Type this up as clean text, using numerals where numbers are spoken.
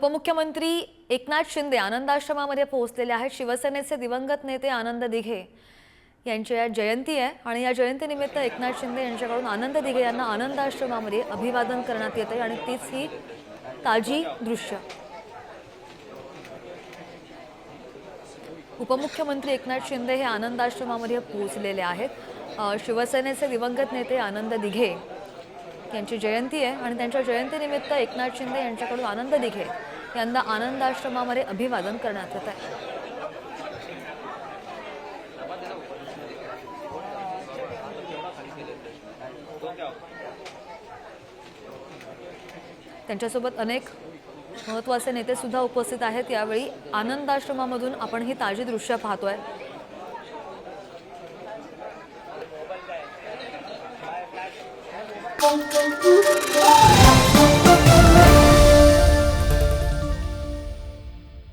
उपमुख्यमंत्री एकनाथ शिंदे आनंदाश्रमामध्ये पोहोचलेले आहेत। शिवसेनेचे दिवंगत नेते आनंद दिघे यांची जयंती आहे आणि या जयंतीनिमित्त एकनाथ शिंदे यांच्याकडून आनंद दिघे यांना आनंदाश्रमामध्ये अभिवादन करण्यात येते आणि तीच ही ताजी दृश्य। उपमुख्यमंत्री एकनाथ शिंदे हे आनंदाश्रमामध्ये पोहोचलेले आहेत। शिवसेनेचे दिवंगत नेते आनंद दिघे यांची जयंती आहे आणि त्यांच्या जयंतीनिमित्त एकनाथ शिंदे यांच्याकडून आनंद दिघे यांना आनंदाश्रमामध्ये अभिवादन करण्यात येत आहे। त्यांच्यासोबत अनेक महत्त्वाचे नेते सुद्धा उपस्थित आहेत। यावेळी आनंदाश्रमामधून आपण ही ताजी दृश्य पाहतोय। Thank you.